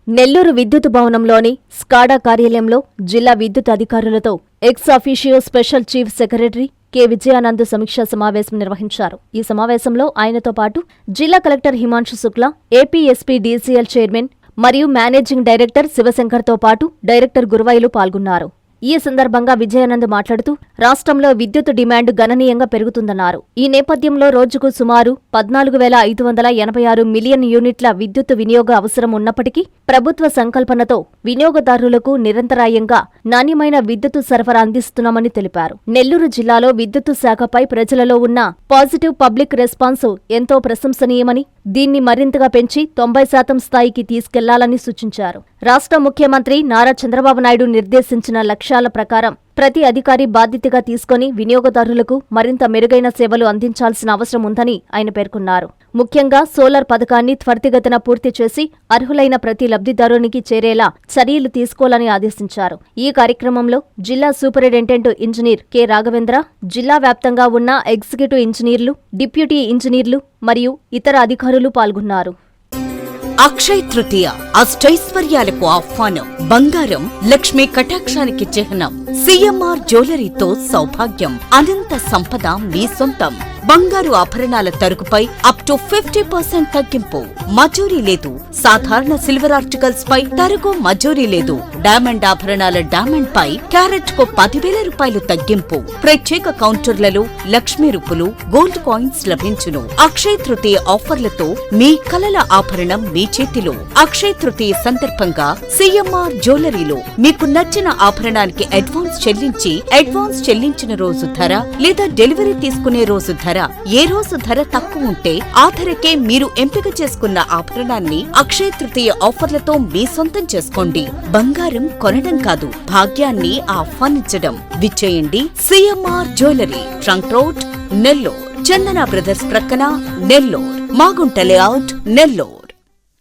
నెల్లూరు విద్యుత్ భవనంలోని స్కాడా కార్యాలయంలో జిల్లా విద్యుత్ అధికారులతో ex officio special chief secretary K. Vijayanand సమీక్షా సమావేశం నిర్వహించారు. ఈ సమావేశంలో ఆయనతో పాటు జిల్లా collector Himanshu Shukla, APSPDCL chairman మరియు మేనేజింగ్ డైరెక్టర్ శివశంకర్తో పాటు డైరెక్టర్ గురువైలు పాల్గొన్నారు. ఈ సందర్భంగా విజయానంద్ మాట్లాడుతూ రాష్ట్రంలో విద్యుత్ డిమాండ్ గణనీయంగా పెరుగుతుందన్నారు. ఈ నేపథ్యంలో రోజుకు సుమారు 14,586 మిలియన్ యూనిట్ల విద్యుత్ వినియోగ అవసరం ఉన్నప్పటికీ ప్రభుత్వ సంకల్పనతో వినియోగదారులకు నిరంతరాయంగా నాణ్యమైన విద్యుత్ సరఫరా అందిస్తున్నామని తెలిపారు. నెల్లూరు జిల్లాలో విద్యుత్ శాఖపై ప్రజలలో ఉన్న పాజిటివ్ పబ్లిక్ రెస్పాన్స్ ఎంతో ప్రశంసనీయమని, దీన్ని మరింతగా పెంచి 90% స్థాయికి తీసుకెళ్లాలని సూచించారు. రాష్ట్ర ముఖ్యమంత్రి నారా చంద్రబాబు నాయుడు నిర్దేశించిన లక్ష్యాల ప్రకారం ప్రతి అధికారి బాధ్యతగా తీసుకుని వినియోగదారులకు మరింత మెరుగైన సేవలు అందించాల్సిన అవసరం ఉందని ఆయన పేర్కొన్నారు. ముఖ్యంగా సోలార్ పథకాన్ని త్వరితగతిన పూర్తి చేసి అర్హులైన ప్రతి లబ్ధిదారునికి చేరేలా చర్యలు తీసుకోవాలని ఆదేశించారు. ఈ కార్యక్రమంలో జిల్లా సూపరింటెండెంట్ ఇంజనీర్ కె. రాఘవేంద్ర, జిల్లా వ్యాప్తంగా ఉన్న ఎగ్జిక్యూటివ్ ఇంజనీర్లు, డిప్యూటీ ఇంజనీర్లు మరియు ఇతర అధికారులు పాల్గొన్నారు. అక్షయ తృతీయ అష్టైశ్వర్యాలకు ఆహ్వానం. బంగారం లక్ష్మీ కటాక్షానికి చిహ్నం. సిఎంఆర్ జ్యువెలరీతో సౌభాగ్యం, అనంత సంపద మీ సొంతం. బంగారు ఆభరణాల తరుగుపై అప్ టు 50% తగ్గింపు. మజూరీ లేదు. సాధారణ సిల్వర్ ఆర్టికల్స్ పై తరుగు మజూరీ లేదు. డైమండ్ ఆభరణాల డైమండ్ పై క్యారెట్ కు 10,000 రూపాయలు తగ్గింపు. ప్రత్యేక కౌంటర్లలో లక్ష్మీ రూపులు, గోల్డ్ కాయిన్స్ లభించును. అక్షయ తృతీయ ఆఫర్లతో మీ కలల ఆభరణం మీ చేతిలో. అక్షయ తృతీయ సందర్భంగా సిఎంఆర్ జ్యువెలరీలో మీకు నచ్చిన ఆభరణానికి అడ్వాన్స్ చెల్లించిన రోజు ధర లేదా డెలివరీ తీసుకునే రోజు ధర, ఏ రోజు ధర తక్కువ ఉంటే ఆ ధరకే మీరు ఎంపిక చేసుకున్న ఆభరణాన్ని అక్షయ తృతీయ ఆఫర్లతో మీ సొంతం చేసుకోండి. బంగారం కొనడం కాదు, భాగ్యాన్ని ఆహ్వానించడం. విచ్చేయండి CMR jewellery, trunk road, Nellore. Chandana brothers ప్రక్కన, నెల్లూరు. మాగుంట లేఅవుట్, నెల్లూరు.